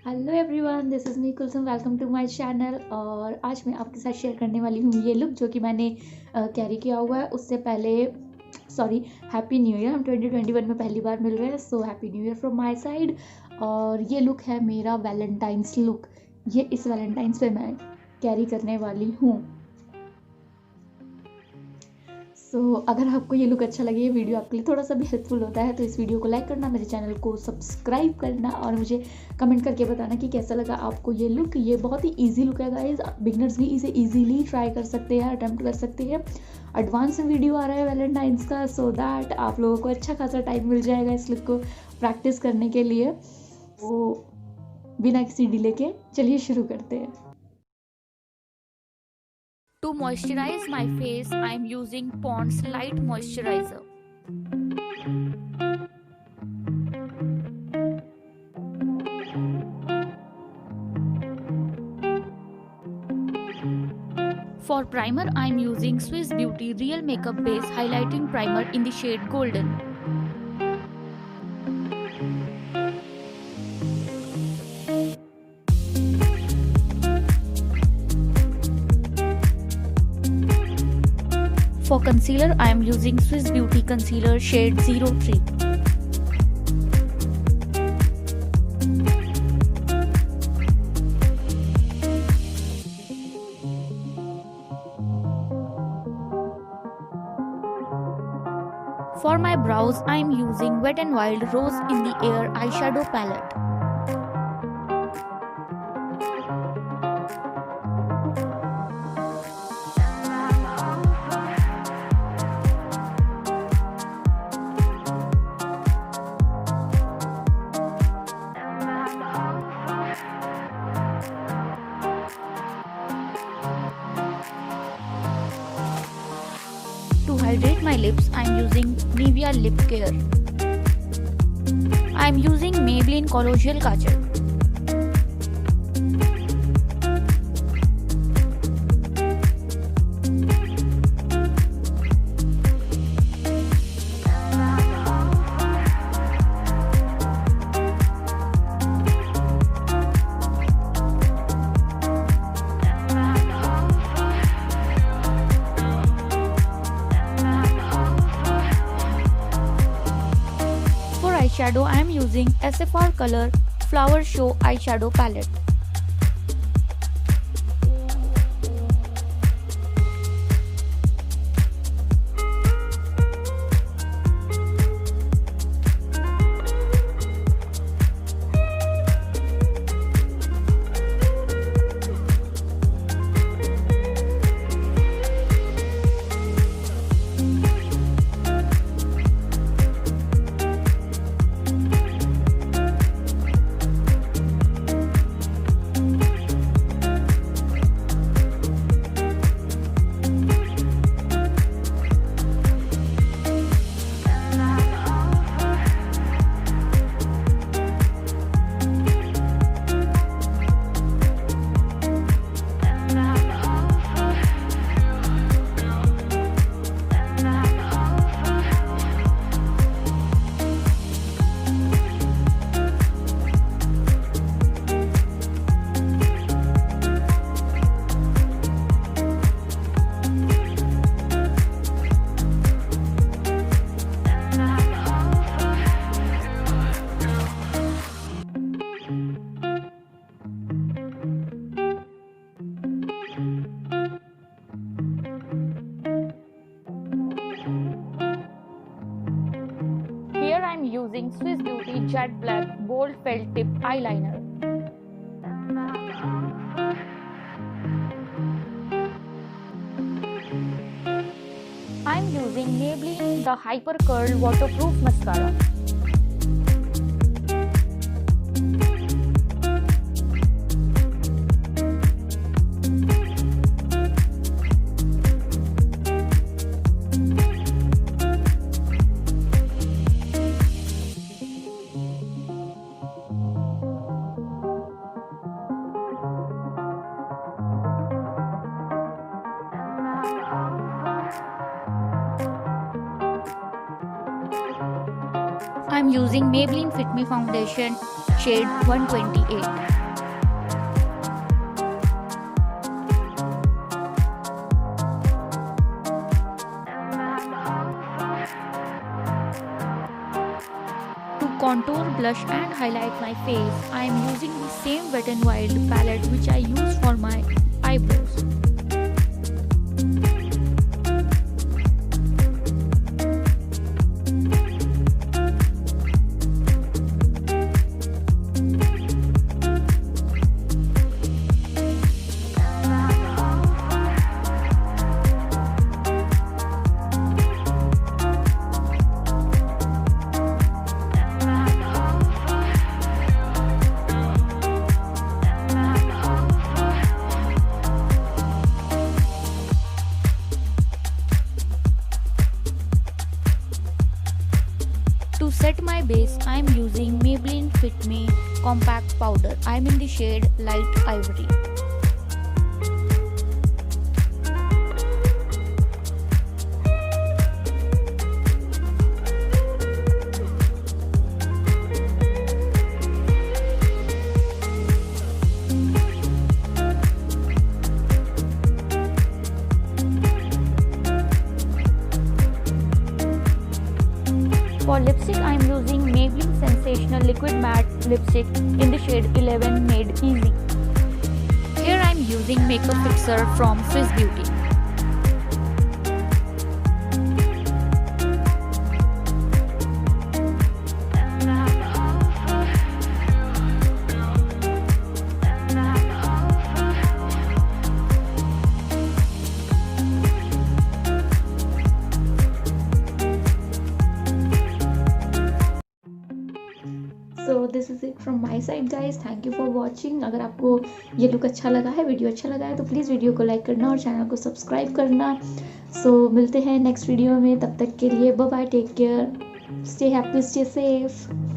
Hello everyone, this is me Kulsum. Welcome to my channel. और आज मैं आपके साथ शेयर करने वाली हूँ ये लुक जो कि मैंने कैरी किया हुआ है। उससे पहले सॉरी, हैप्पी न्यू ईयर। हम 2021 में पहली बार मिल रहे हैं, so happy new year from my side. और ये लुक है मेरा वैलेंटाइंस लुक। ये इस वैलेंटाइंस पे मैं कैरी करने वाली हूँ। अगर आपको ये लुक अच्छा लगे, ये वीडियो आपके लिए थोड़ा सा भी हेल्पफुल होता है, तो इस वीडियो को लाइक करना, मेरे चैनल को सब्सक्राइब करना और मुझे कमेंट करके बताना कि कैसा लगा आपको ये लुक। ये बहुत ही इजी लुक है गाइज, बिगनर्स भी इसे इजीली ट्राई कर सकते हैं, अटेम्प्ट कर सकते हैं। एडवांस में वीडियो आ रहा है वैलेंटाइंस का, सो दैट आप लोगों को अच्छा खासा टाइम मिल जाएगा इस लुक को प्रैक्टिस करने के लिए। तो बिना किसी डिले के चलिए शुरू करते हैं। To moisturize my face, I am using Pond's Light Moisturizer. For primer, I am using Swiss Beauty Real Makeup Base Highlighting Primer in the shade Golden. For concealer, I am using Swiss Beauty Concealer shade 03. For my brows, I am using Wet n Wild Rose in the Air eyeshadow palette. To hydrate my lips, I am using Nivea Lip Care. I am using Maybelline Colloidal Kajal. Eyeshadow, I am using SFR Color Flower Show Eyeshadow Palette. Here I am using Swiss Beauty Jet Black Bold Felt Tip Eyeliner. I am using Maybelline the Hyper Curl Waterproof Mascara. using Maybelline Fit Me Foundation shade 128. To contour, blush and highlight my face, I am using the same Wet n Wild palette which I use for my eyebrows. To set my base, I am using Maybelline Fit Me Compact Powder. I am in the shade Light Ivory. For lipstick, I am using Maybelline Sensational Liquid Matte Lipstick in the shade 11 Made Easy. Here I am using Makeup Fixer from Swiss Beauty. So this is it from my side guys, thank you for watching. अगर आपको ये look अच्छा लगा है, video अच्छा लगा है, तो प्लीज़ वीडियो को लाइक करना और चैनल को सब्सक्राइब करना। सो मिलते हैं नेक्स्ट वीडियो में, तब तक के लिए bye bye, take care, stay happy, stay safe.